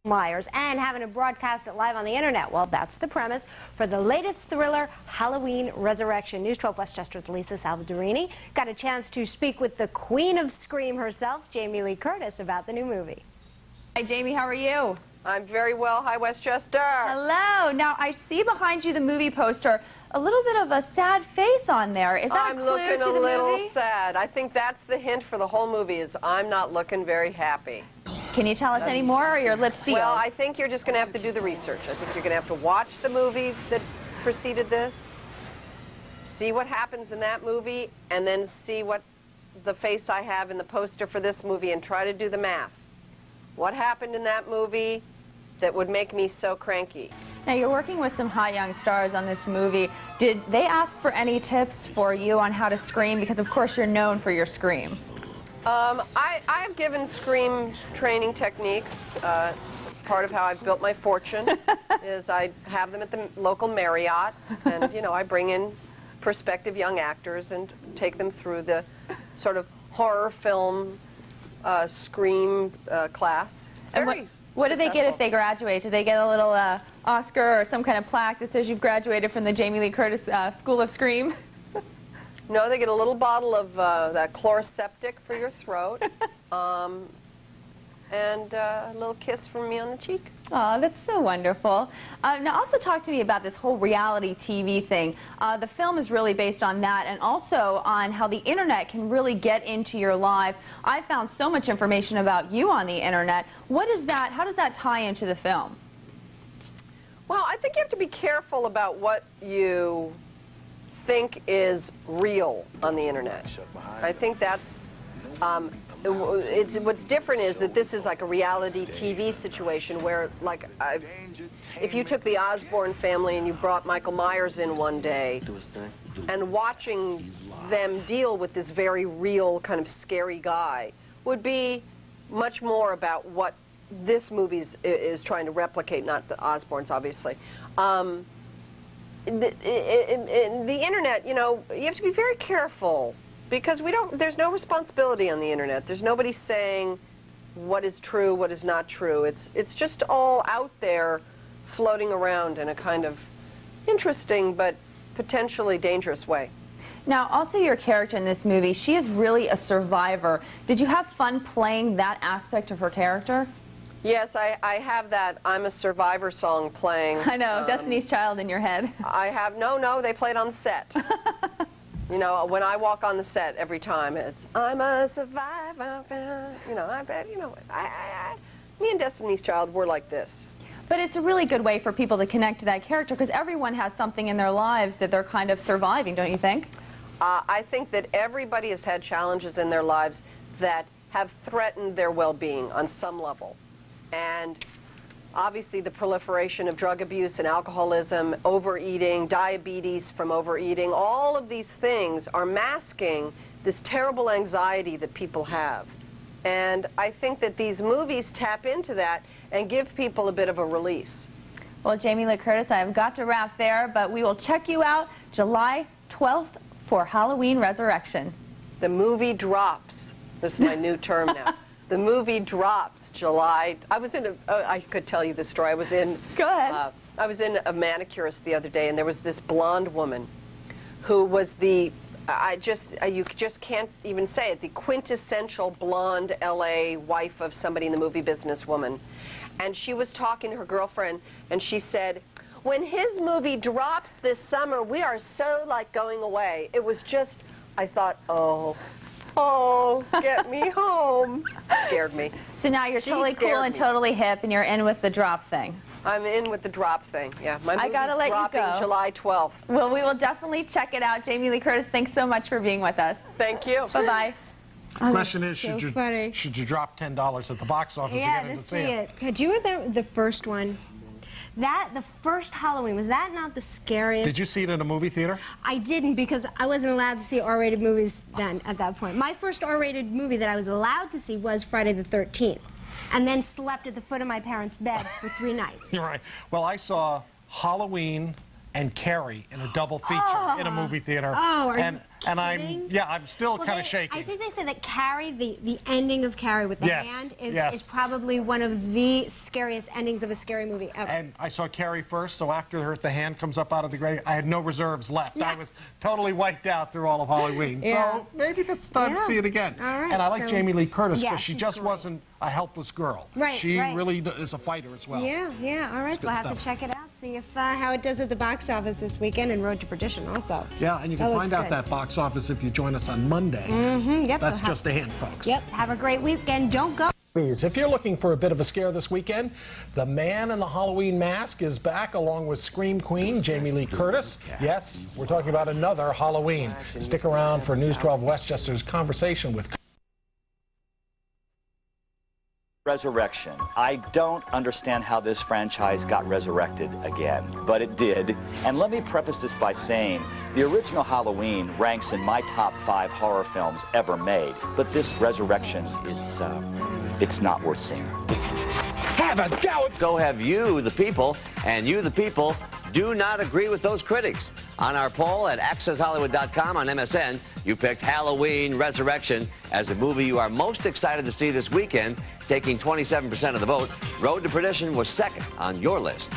Myers and having to broadcast it live on the internet. Well, that's the premise for the latest thriller, Halloween Resurrection. News 12 Westchester's Lisa Salvadorini got a chance to speak with the queen of scream herself, Jamie Lee Curtis, about the new movie. Hi, Jamie. How are you? I'm very well. Hi, Westchester. Hello. Now, I see behind you the movie poster, a little bit of a sad face on there. Is that a clue to the movie? I'm looking a little sad. I think that's the hint for the whole movie, is I'm not looking very happy. Can you tell us any more, or are your lips sealed? Well, I think you're just going to have to do the research. I think you're going to have to watch the movie that preceded this, see what happens in that movie, and then see what the face I have in the poster for this movie and try to do the math. What happened in that movie that would make me so cranky? Now, you're working with some hot young stars on this movie. Did they ask for any tips for you on how to scream? Because, of course, you're known for your scream. I've given scream training techniques. Part of how I've built my fortune is I have them at the local Marriott, and, you know, I bring in prospective young actors and take them through the sort of horror film scream class. And what do they get if they graduate? Do they get a little Oscar or some kind of plaque that says you've graduated from the Jamie Lee Curtis School of Scream? No, they get a little bottle of that Chloraseptic for your throat, and a little kiss from me on the cheek. Oh, that's so wonderful. Now, also talk to me about this whole reality TV thing. The film is really based on that, and also on how the internet can really get into your life. I found so much information about you on the internet. What is that? How does that tie into the film? Well, I think you have to be careful about what you think is real on the internet. I think that's what's different is that this is like a reality TV situation where, like, if you took the Osborne family and you brought Michael Myers in one day, and watching them deal with this very real kind of scary guy would be much more about what this movie is trying to replicate, not the Osbournes, obviously. In the internet, you know, you have to be very careful because there's no responsibility on the internet. There's nobody saying what is true, what is not true. It's just all out there floating around in a kind of interesting but potentially dangerous way. Now, also your character in this movie, she is really a survivor. Did you have fun playing that aspect of her character? Yes, I have that I'm a Survivor song playing. I know, Destiny's Child in your head. I have, no, they play it on the set. You know, when I walk on the set every time, it's, I'm a survivor, you know, I bet, you know, me and Destiny's Child were like this. But it's a really good way for people to connect to that character because everyone has something in their lives that they're kind of surviving, don't you think? I think that everybody has had challenges in their lives that have threatened their well-being on some level. And obviously the proliferation of drug abuse and alcoholism, overeating, diabetes from overeating, all of these things are masking this terrible anxiety that people have. And I think that these movies tap into that and give people a bit of a release. Well, Jamie Lee Curtis, I've got to wrap there, but we will check you out July 12th for Halloween Resurrection. The movie drops. This is my new term now. The movie drops July. I was in I could tell you the story. I was in. Go ahead. I was in a manicurist the other day, and there was this blonde woman who was the, you just can't even say it, the quintessential blonde LA wife of somebody in the movie business woman. And she was talking to her girlfriend, and she said, when his movie drops this summer, we are so like going away. It was just, I thought, oh, get me home. Scared me. So now you're totally cool and totally hip, and you're in with the drop thing. I'm in with the drop thing, yeah. My movie's dropping July 12th. Well, we will definitely check it out. Jamie Lee Curtis, thanks so much for being with us. Thank you. Bye-bye. The question is, should you drop $10 at the box office to get in to see it? Do you remember the first one? The first Halloween, was that not the scariest? Did you see it in a movie theater? I didn't, because I wasn't allowed to see R-rated movies then, at that point. My first R-rated movie that I was allowed to see was Friday the 13th, and then slept at the foot of my parents' bed for 3 nights. You're right. Well, I saw Halloween, and Carrie in a double feature in a movie theater. Oh, are and you I'm still kind of shaking. I think they said that Carrie, the ending of Carrie with the hand is probably one of the scariest endings of a scary movie ever. And I saw Carrie first, so after the hand comes up out of the grave, I had no reserves left. I was totally wiped out through all of Halloween. So maybe it's time to see it again. All right, and I like Jamie Lee Curtis because she just great. wasn't a helpless girl. Right, she really is a fighter as well. Yeah. All right, so we'll have to check it out, see if how it does at the box office this weekend, and Road to Perdition also. Yeah, and you can find out that box office if you join us on Monday. Yep, That's just a hint, folks. Yep, have a great weekend. Don't go. If you're looking for a bit of a scare this weekend, the Man in the Halloween Mask is back along with Scream Queen Jamie Lee Curtis. Yes, we're talking about another Halloween. Stick around for News 12 Westchester's conversation with Resurrection. I don't understand how this franchise got resurrected again, but it did. And let me preface this by saying the original Halloween ranks in my top 5 horror films ever made, but this resurrection, it's not worth seeing. Have a go! So have you, the people, and you, the people, do not agree with those critics. On our poll at accesshollywood.com on MSN, you picked Halloween Resurrection as the movie you are most excited to see this weekend, taking 27% of the vote. Road to Perdition was second on your list.